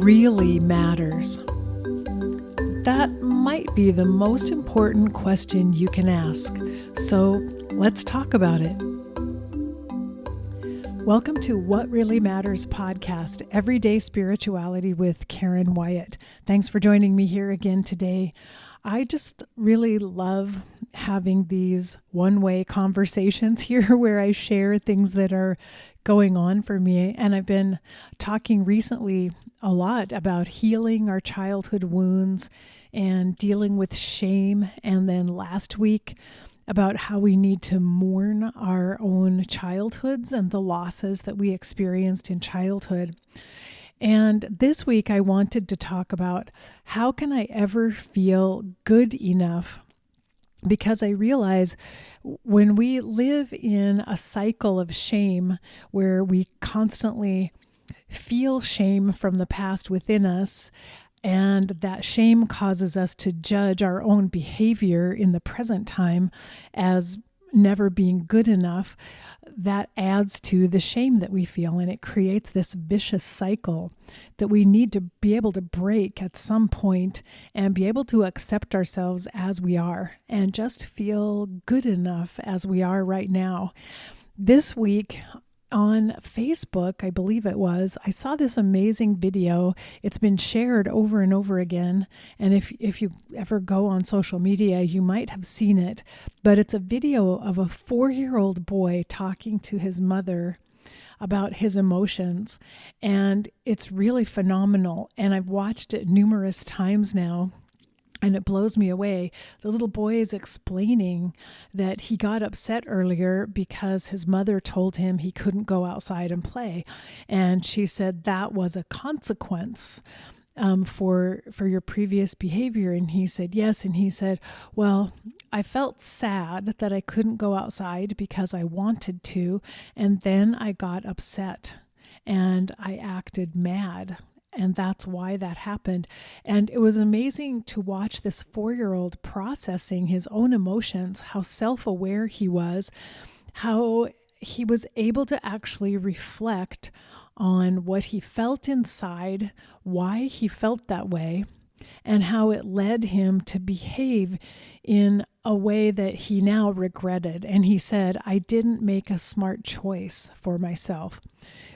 really matters? That might be the most important question you can ask. So let's talk about it. Welcome to What Really Matters podcast, Everyday Spirituality with Karen Wyatt. Thanks for joining me here again today. I just really love having these one-way conversations here where I share things that are going on for me. And I've been talking recently a lot about healing our childhood wounds and dealing with shame. And then last week about how we need to mourn our own childhoods and the losses that we experienced in childhood. And this week I wanted to talk about how can I ever feel good enough? Because I realize when we live in a cycle of shame where we constantly feel shame from the past within us, and that shame causes us to judge our own behavior in the present time as never being good enough, that adds to the shame that we feel, and it creates this vicious cycle that we need to be able to break at some point and be able to accept ourselves as we are and just feel good enough as we are right now. This week on Facebook, I believe it was, I saw this amazing video. It's been shared over and over again. And if you ever go on social media, you might have seen it. But it's a video of a 4-year-old boy talking to his mother about his emotions. And it's really phenomenal. And I've watched it numerous times now. And it blows me away. The little boy is explaining that he got upset earlier because his mother told him he couldn't go outside and play. And she said that was a consequence for your previous behavior. And he said, yes. And he said, well, I felt sad that I couldn't go outside because I wanted to. And then I got upset and I acted mad. And that's why that happened. And it was amazing to watch this 4-year-old processing his own emotions, how self-aware he was, how he was able to actually reflect on what he felt inside, why he felt that way, and how it led him to behave in a way that he now regretted. And he said, I didn't make a smart choice for myself,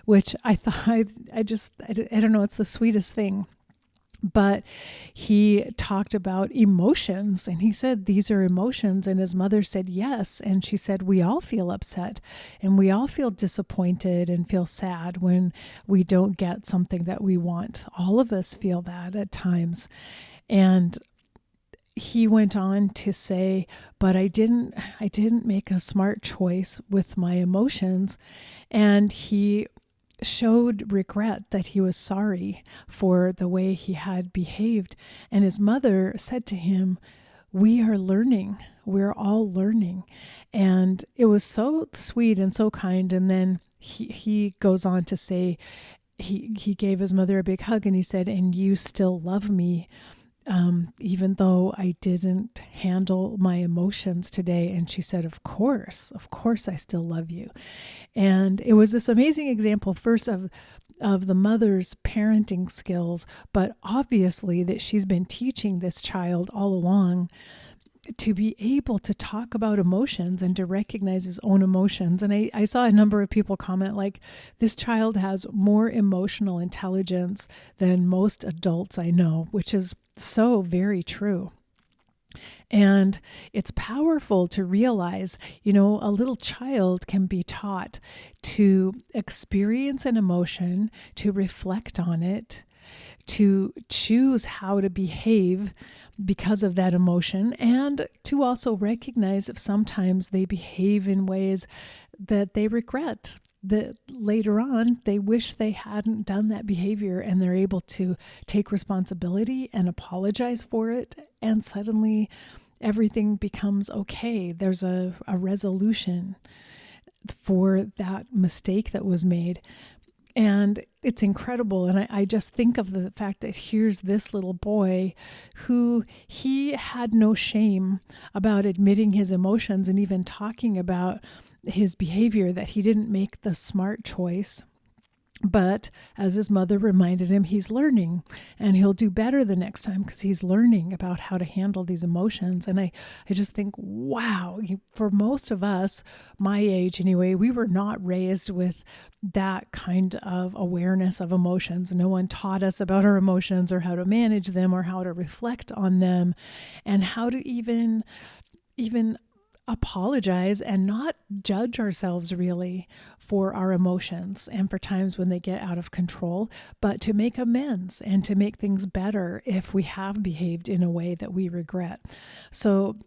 which I thought, I don't know, it's the sweetest thing. But he talked about emotions and he said, these are emotions. And his mother said, yes. And she said, we all feel upset and we all feel disappointed and feel sad when we don't get something that we want. All of us feel that at times. And he went on to say, but I didn't make a smart choice with my emotions. And he showed regret, that he was sorry for the way he had behaved. And his mother said to him, we are learning. We're all learning. And it was so sweet and so kind. And then he goes on to say, he gave his mother a big hug and he said, and you still love me, even though I didn't handle my emotions today. And she said, of course, I still love you. And it was this amazing example, first of the mother's parenting skills, but obviously that she's been teaching this child all along to be able to talk about emotions and to recognize his own emotions. And I saw a number of people comment like, this child has more emotional intelligence than most adults I know, which is so very true. And it's powerful to realize, a little child can be taught to experience an emotion, to reflect on it, to choose how to behave because of that emotion, and to also recognize if sometimes they behave in ways that they regret, that later on they wish they hadn't done that behavior, and they're able to take responsibility and apologize for it, and suddenly everything becomes okay. There's a resolution for that mistake that was made. And it's incredible. And I just think of the fact that here's this little boy who he had no shame about admitting his emotions and even talking about his behavior, that he didn't make the smart choice. But as his mother reminded him, he's learning and he'll do better the next time because he's learning about how to handle these emotions. And I just think, wow, for most of us, my age anyway, we were not raised with that kind of awareness of emotions. No one taught us about our emotions or how to manage them or how to reflect on them and how to even apologize and not judge ourselves really for our emotions and for times when they get out of control, but to make amends and to make things better if we have behaved in a way that we regret. So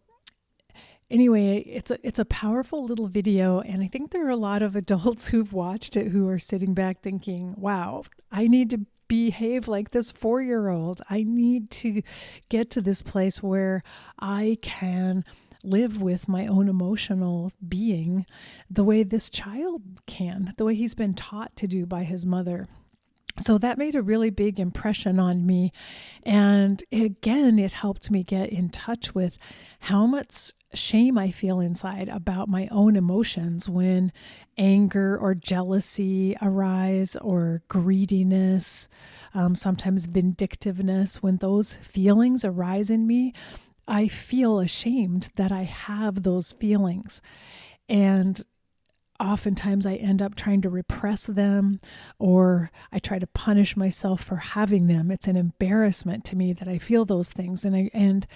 anyway, it's a powerful little video, and I think there are a lot of adults who've watched it who are sitting back thinking, wow, I need to behave like this 4-year-old. I need to get to this place where I can live with my own emotional being the way this child can, the way he's been taught to do by his mother. So that made a really big impression on me. And again, it helped me get in touch with how much shame I feel inside about my own emotions when anger or jealousy arise, or greediness, sometimes vindictiveness. When those feelings arise in me, I feel ashamed that I have those feelings. And oftentimes I end up trying to repress them, or I try to punish myself for having them. It's an embarrassment to me that I feel those things. And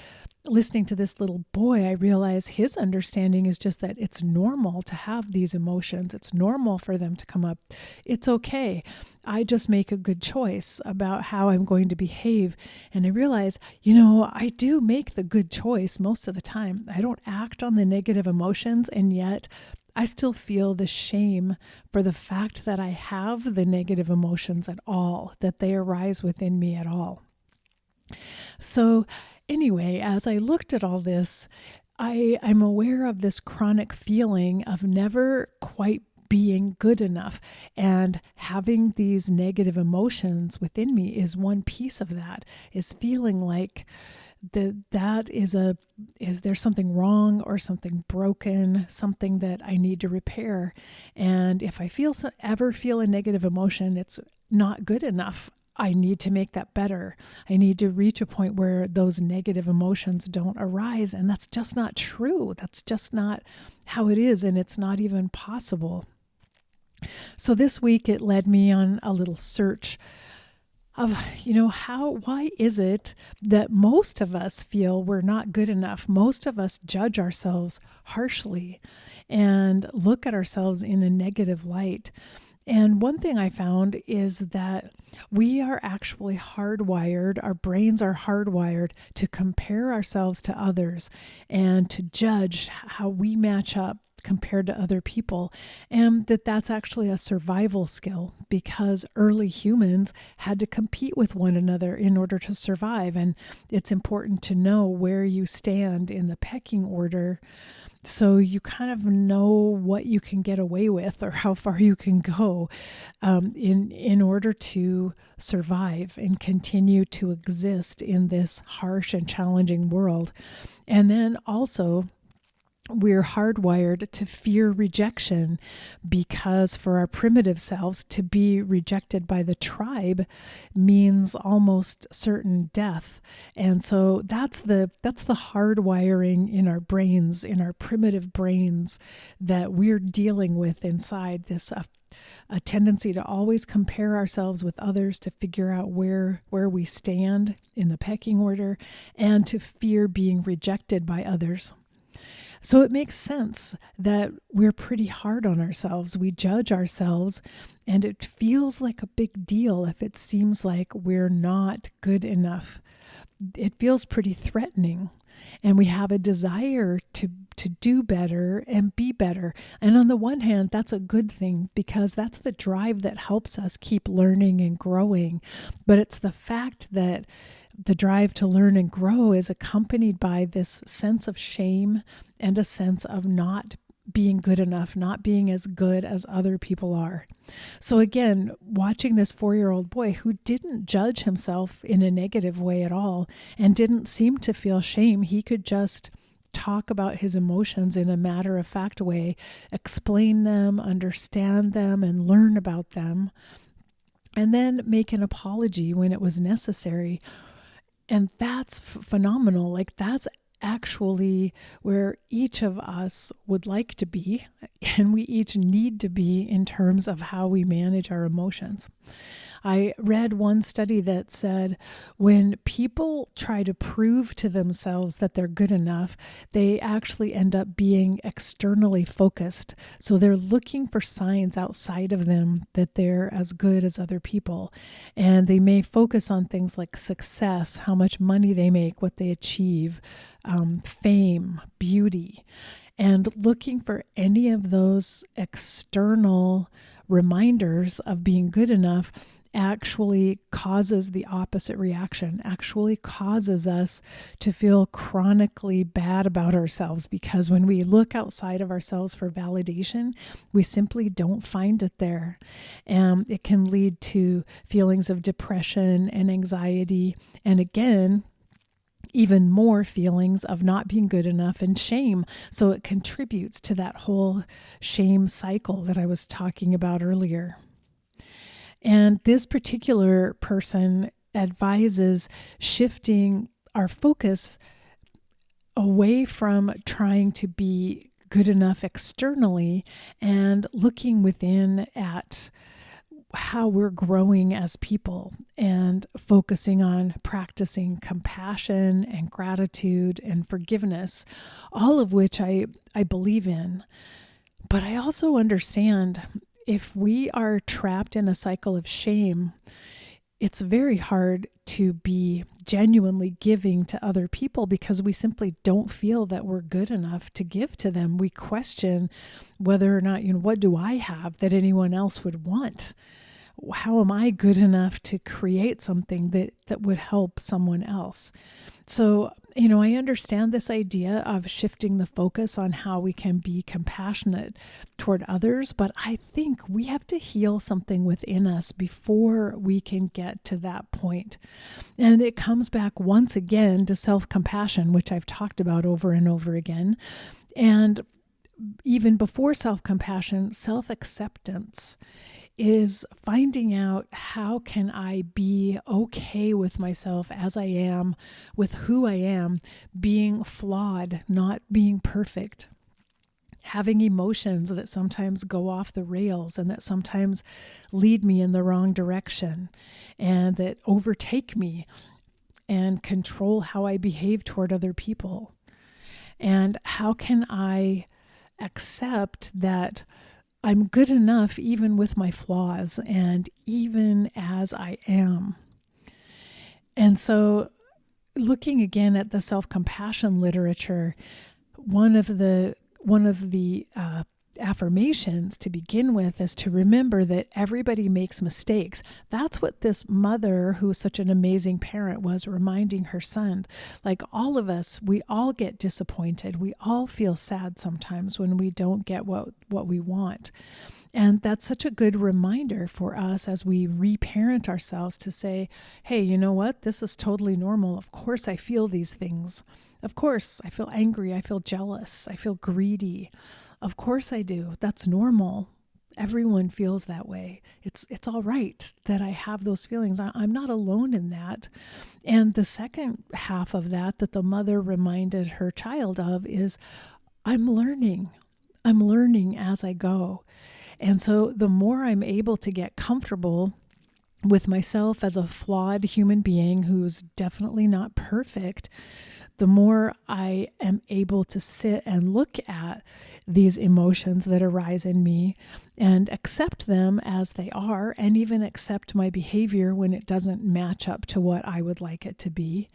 listening to this little boy, I realize his understanding is just that it's normal to have these emotions. It's normal for them to come up. It's okay. I just make a good choice about how I'm going to behave. And I realize, I do make the good choice most of the time. I don't act on the negative emotions, and yet I still feel the shame for the fact that I have the negative emotions at all, that they arise within me at all. So anyway, as I looked at all this, I'm aware of this chronic feeling of never quite being good enough, and having these negative emotions within me is one piece of that, is feeling like is there something wrong or something broken, something that I need to repair. And if I ever feel a negative emotion, it's not good enough. I need to make that better. I need to reach a point where those negative emotions don't arise. And that's just not true. That's just not how it is. And it's not even possible. So this week it led me on a little search of, why is it that most of us feel we're not good enough? Most of us judge ourselves harshly and look at ourselves in a negative light. And one thing I found is that we are actually hardwired, our brains are hardwired to compare ourselves to others and to judge how we match up compared to other people, and that's actually a survival skill, because early humans had to compete with one another in order to survive. And it's important to know where you stand in the pecking order, so you kind of know what you can get away with or how far you can go in order to survive and continue to exist in this harsh and challenging world. And then also, we're hardwired to fear rejection, because for our primitive selves, to be rejected by the tribe means almost certain death. And so that's the hardwiring in our brains, in our primitive brains, that we're dealing with inside this a tendency to always compare ourselves with others, to figure out where we stand in the pecking order, and to fear being rejected by others. So it makes sense that we're pretty hard on ourselves. We judge ourselves, and it feels like a big deal if it seems like we're not good enough. It feels pretty threatening, and we have a desire to do better and be better. And on the one hand, that's a good thing, because that's the drive that helps us keep learning and growing. But it's the fact that the drive to learn and grow is accompanied by this sense of shame and a sense of not being good enough, not being as good as other people are. So again, watching this 4-year-old boy who didn't judge himself in a negative way at all and didn't seem to feel shame, he could just talk about his emotions in a matter-of-fact way, explain them, understand them, and learn about them. and then make an apology when it was necessary. And that's phenomenal. Like, that's actually where each of us would like to be, and we each need to be in terms of how we manage our emotions. I read one study that said when people try to prove to themselves that they're good enough, they actually end up being externally focused. So they're looking for signs outside of them that they're as good as other people. And they may focus on things like success, how much money they make, what they achieve, fame, beauty, and looking for any of those external reminders of being good enough actually causes the opposite reaction, actually causes us to feel chronically bad about ourselves, because when we look outside of ourselves for validation, we simply don't find it there. And it can lead to feelings of depression and anxiety, and again, even more feelings of not being good enough and shame. So it contributes to that whole shame cycle that I was talking about earlier. And this particular person advises shifting our focus away from trying to be good enough externally and looking within at how we're growing as people and focusing on practicing compassion and gratitude and forgiveness, all of which I believe in. But I also understand if we are trapped in a cycle of shame, it's very hard to be genuinely giving to other people because we simply don't feel that we're good enough to give to them. We question whether or not, what do I have that anyone else would want? How am I good enough to create something that would help someone else? So, I understand this idea of shifting the focus on how we can be compassionate toward others, but I think we have to heal something within us before we can get to that point. And it comes back once again to self-compassion, which I've talked about over and over again. And even before self-compassion, self-acceptance is finding out how can I be okay with myself as I am, with who I am, being flawed, not being perfect, having emotions that sometimes go off the rails and that sometimes lead me in the wrong direction and that overtake me and control how I behave toward other people. And how can I accept that I'm good enough even with my flaws and even as I am. And so looking again at the self-compassion literature, one of the affirmations to begin with is to remember that everybody makes mistakes. That's what this mother, who was such an amazing parent, was reminding her son. Like all of us, we all get disappointed. We all feel sad sometimes when we don't get what we want. And that's such a good reminder for us as we reparent ourselves to say, hey, you know what? This is totally normal. Of course I feel these things. Of course I feel angry. I feel jealous. I feel greedy. Of course I do. That's normal. Everyone feels that way. It's all right that I have those feelings. I'm not alone in that. And the second half of that the mother reminded her child of is, I'm learning. I'm learning as I go. And so the more I'm able to get comfortable with myself as a flawed human being who's definitely not perfect, the more I am able to sit and look at these emotions that arise in me and accept them as they are, and even accept my behavior when it doesn't match up to what I would like it to be.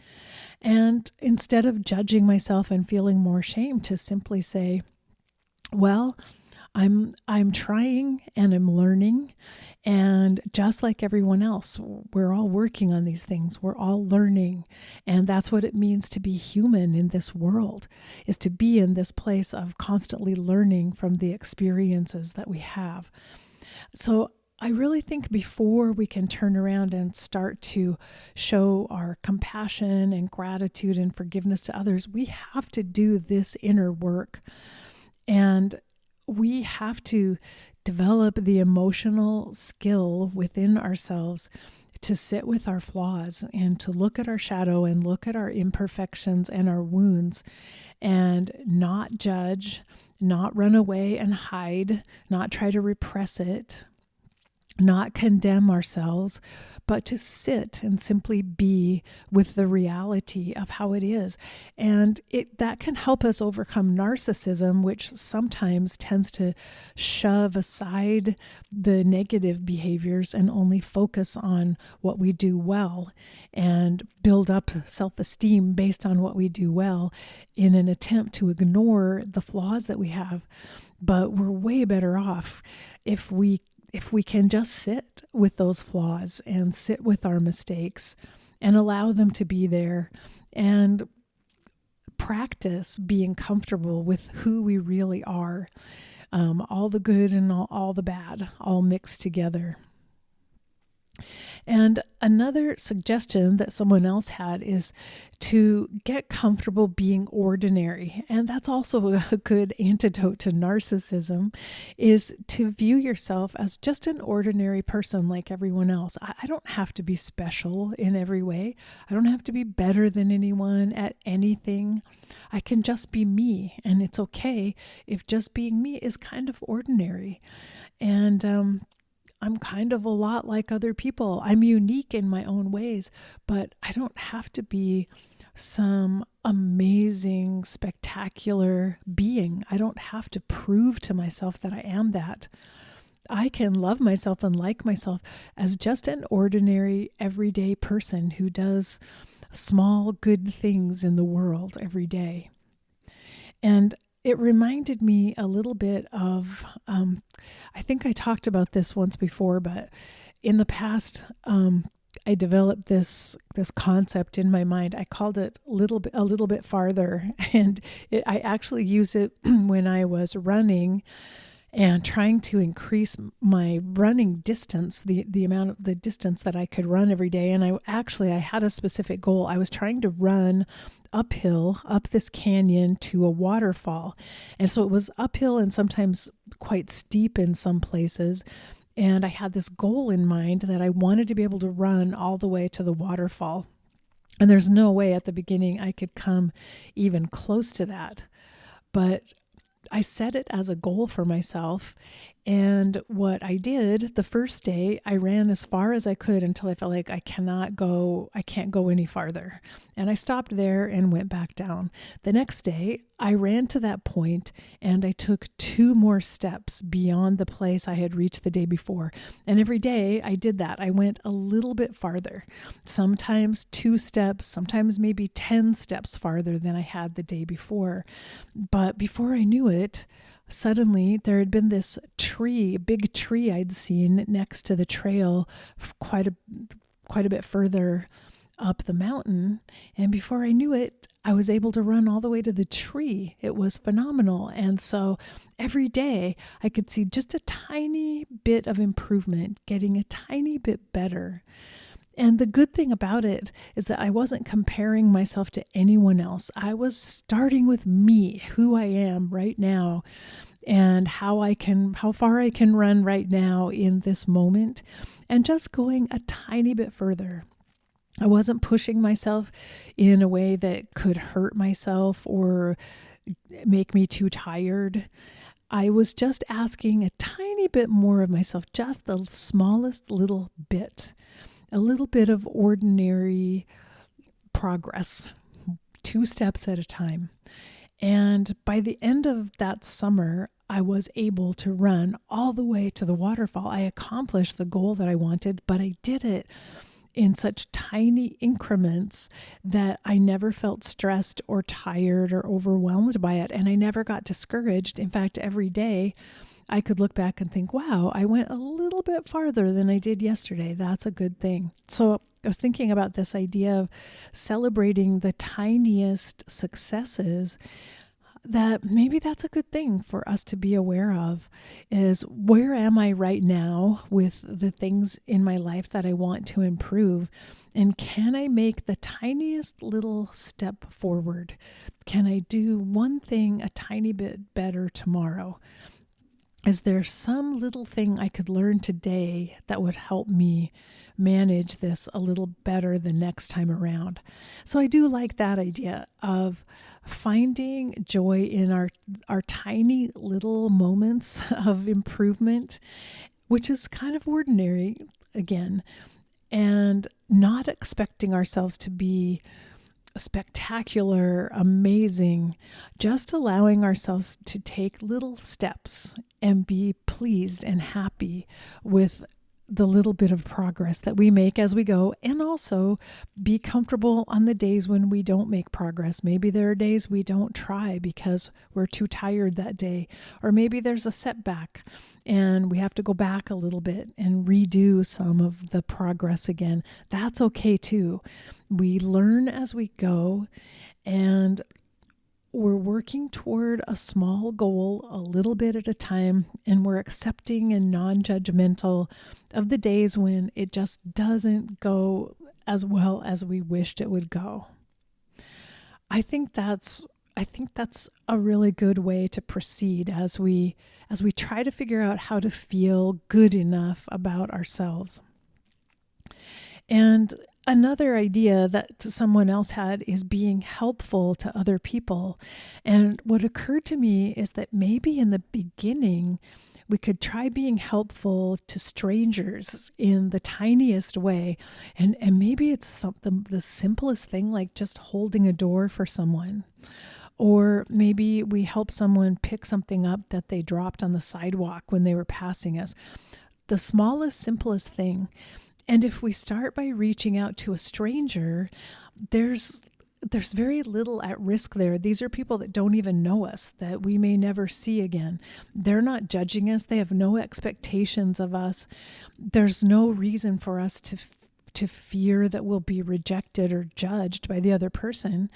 And instead of judging myself and feeling more shame, to simply say, well, I'm trying and I'm learning, and just like everyone else, we're all working on these things. We're all learning, and that's what it means to be human in this world, is to be in this place of constantly learning from the experiences that we have. So I really think before we can turn around and start to show our compassion and gratitude and forgiveness to others, we have to do this inner work. And we have to develop the emotional skill within ourselves to sit with our flaws and to look at our shadow and look at our imperfections and our wounds and not judge, not run away and hide, not try to repress it, not condemn ourselves, but to sit and simply be with the reality of how it is. And that can help us overcome narcissism, which sometimes tends to shove aside the negative behaviors and only focus on what we do well and build up self-esteem based on what we do well in an attempt to ignore the flaws that we have. But we're way better off if we can just sit with those flaws and sit with our mistakes and allow them to be there and practice being comfortable with who we really are, all the good and all the bad, all mixed together. And another suggestion that someone else had is to get comfortable being ordinary. And that's also a good antidote to narcissism, is to view yourself as just an ordinary person like everyone else. I don't have to be special in every way. I don't have to be better than anyone at anything. I can just be me. And it's okay if just being me is kind of ordinary. And I'm kind of a lot like other people. I'm unique in my own ways, but I don't have to be some amazing, spectacular being. I don't have to prove to myself that I am that. I can love myself and like myself as just an ordinary, everyday person who does small, good things in the world every day. And it reminded me a little bit of, I think I talked about this once before, but in the past, I developed this concept in my mind. I called it a little bit farther, and I actually use it when I was running and trying to increase my running distance, the amount of the distance that I could run every day. And I had a specific goal. I was trying to run uphill, up this canyon to a waterfall. And so it was uphill and sometimes quite steep in some places. And I had this goal in mind that I wanted to be able to run all the way to the waterfall. And there's no way at the beginning I could come even close to that. But I set it as a goal for myself. And what I did the first day, I ran as far as I could until I felt like I can't go any farther. And I stopped there and went back down. The next day, I ran to that point and I took 2 more steps beyond the place I had reached the day before. And every day I did that. I went a little bit farther, sometimes 2 steps, sometimes maybe 10 steps farther than I had the day before. But before I knew it, suddenly there had been this tree, a big tree I'd seen next to the trail quite a bit further up the mountain. And before I knew it, I was able to run all the way to the tree. It was phenomenal. And so every day I could see just a tiny bit of improvement, getting a tiny bit better. And the good thing about it is that I wasn't comparing myself to anyone else. I was starting with me, who I am right now, and how far I can run right now in this moment, and just going a tiny bit further. I wasn't pushing myself in a way that could hurt myself or make me too tired. I was just asking a tiny bit more of myself, just the smallest little bit. A little bit of ordinary progress, 2 steps at a time. And by the end of that summer, I was able to run all the way to the waterfall. I accomplished the goal that I wanted, but I did it in such tiny increments that I never felt stressed or tired or overwhelmed by it. And I never got discouraged. In fact, every day, I could look back and think, wow, I went a little bit farther than I did yesterday. That's a good thing. So I was thinking about this idea of celebrating the tiniest successes, that maybe that's a good thing for us to be aware of, is where am I right now with the things in my life that I want to improve? And can I make the tiniest little step forward? Can I do one thing a tiny bit better tomorrow? Is there some little thing I could learn today that would help me manage this a little better the next time around? So I do like that idea of finding joy in our tiny little moments of improvement, which is kind of ordinary again, and not expecting ourselves to be spectacular, amazing, just allowing ourselves to take little steps and be pleased and happy with the little bit of progress that we make as we go, and also be comfortable on the days when we don't make progress. Maybe there are days we don't try because we're too tired that day, or maybe there's a setback and we have to go back a little bit and redo some of the progress again. That's okay too. We learn as we go, and we're working toward a small goal a little bit at a time, and we're accepting and non-judgmental of the days when it just doesn't go as well as we wished it would go. I think that's a really good way to proceed as we try to figure out how to feel good enough about ourselves. And another idea that someone else had is being helpful to other people. And what occurred to me is that maybe in the beginning, we could try being helpful to strangers in the tiniest way. And maybe it's something, the simplest thing, like just holding a door for someone. Or maybe we help someone pick something up that they dropped on the sidewalk when they were passing us. The smallest, simplest thing. And if we start by reaching out to a stranger, there's very little at risk there. These are people that don't even know us, that we may never see again. They're not judging us. They have no expectations of us. There's no reason for us to fear that we'll be rejected or judged by the other person.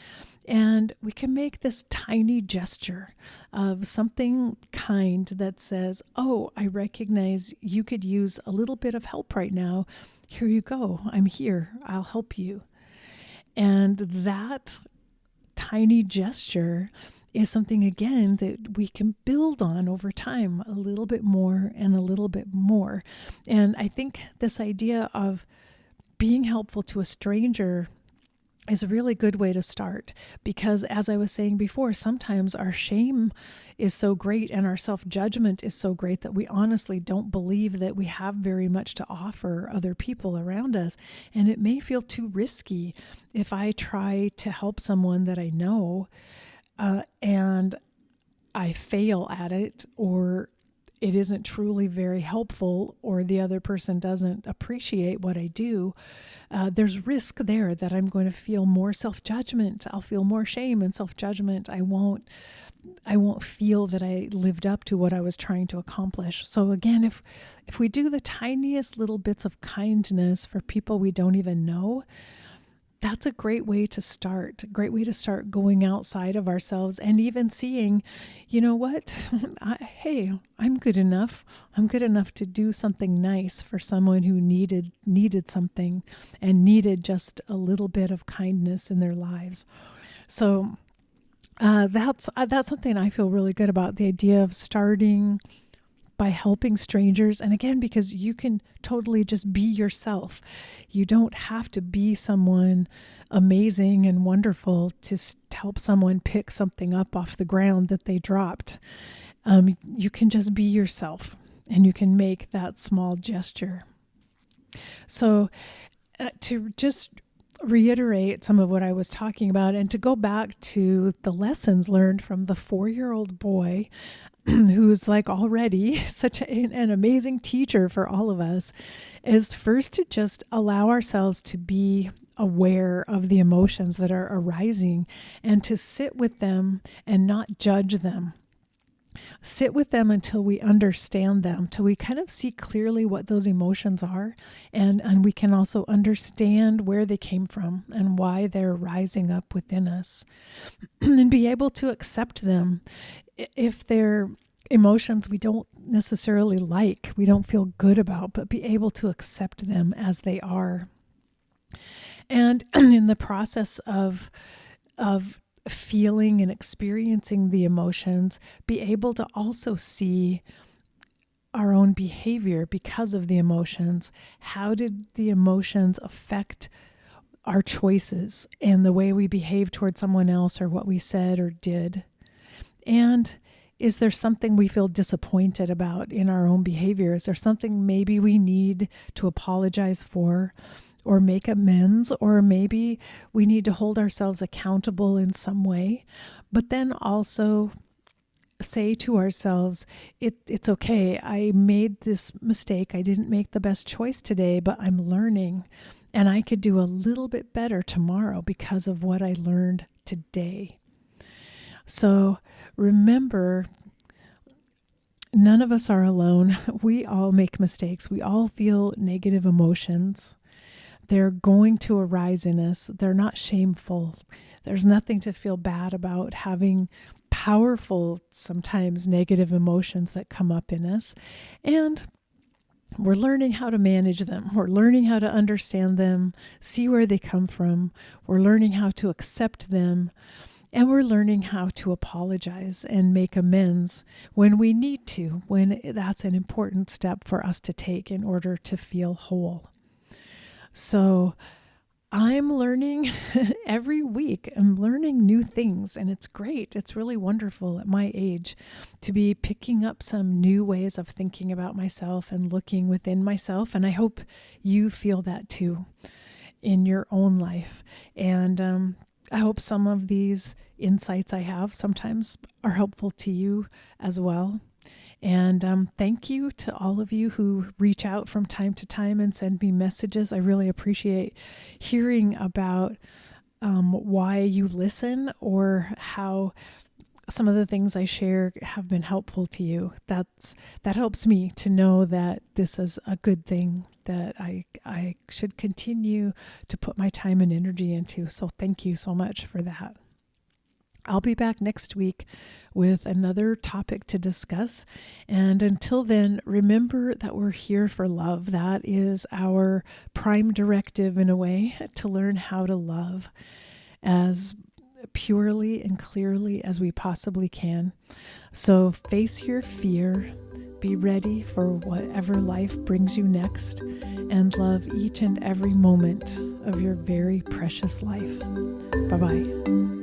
And we can make this tiny gesture of something kind that says, oh, I recognize you could use a little bit of help right now. Here you go. I'm here. I'll help you. And that tiny gesture is something, again, that we can build on over time, a little bit more and a little bit more. And I think this idea of being helpful to a stranger is a really good way to start, because as I was saying before, sometimes our shame is so great and our self-judgment is so great that we honestly don't believe that we have very much to offer other people around us. And it may feel too risky if I try to help someone that I know and I fail at it, or it isn't truly very helpful, or the other person doesn't appreciate what I do. There's risk there that I'm going to feel more self-judgment. I'll feel more shame and self-judgment. I won't feel that I lived up to what I was trying to accomplish. So again, if we do the tiniest little bits of kindness for people we don't even know, that's a great way to start. A great way to start going outside of ourselves and even seeing, you know what? Hey, I'm good enough. I'm good enough to do something nice for someone who needed something and needed just a little bit of kindness in their lives. So that's something I feel really good about, the idea of starting by helping strangers. And again, because you can totally just be yourself. You don't have to be someone amazing and wonderful to help someone pick something up off the ground that they dropped. You can just be yourself, and you can make that small gesture. So to just reiterate some of what I was talking about, and to go back to the lessons learned from the 4-year-old boy who's like already such an amazing teacher for all of us, is first to just allow ourselves to be aware of the emotions that are arising and to sit with them and not judge them. Sit with them until we understand them, till we kind of see clearly what those emotions are, and we can also understand where they came from and why they're rising up within us, and be able to accept them. If they're emotions we don't necessarily like, we don't feel good about, but be able to accept them as they are. And in the process of feeling and experiencing the emotions, be able to also see our own behavior because of the emotions. How did the emotions affect our choices and the way we behave towards someone else or what we said or did? And is there something we feel disappointed about in our own behavior? Is there something maybe we need to apologize for or make amends? Or maybe we need to hold ourselves accountable in some way, but then also say to ourselves, it's okay. I made this mistake. I didn't make the best choice today, but I'm learning and I could do a little bit better tomorrow because of what I learned today. So remember, none of us are alone. We all make mistakes. We all feel negative emotions. They're going to arise in us. They're not shameful. There's nothing to feel bad about having powerful, sometimes negative emotions that come up in us. And we're learning how to manage them. We're learning how to understand them, see where they come from. We're learning how to accept them. And we're learning how to apologize and make amends when we need to, when that's an important step for us to take in order to feel whole. So I'm learning every week. I'm learning new things, and it's great. It's really wonderful at my age to be picking up some new ways of thinking about myself and looking within myself. And I hope you feel that too in your own life. And I hope some of these insights I have sometimes are helpful to you as well. And thank you to all of you who reach out from time to time and send me messages. I really appreciate hearing about why you listen or how some of the things I share have been helpful to you. That helps me to know that this is a good thing that I should continue to put my time and energy into. So thank you so much for that. I'll be back next week with another topic to discuss. And until then, remember that we're here for love. That is our prime directive in a way, to learn how to love as purely and clearly as we possibly can. So face your fear, be ready for whatever life brings you next, and love each and every moment of your very precious life. Bye-bye.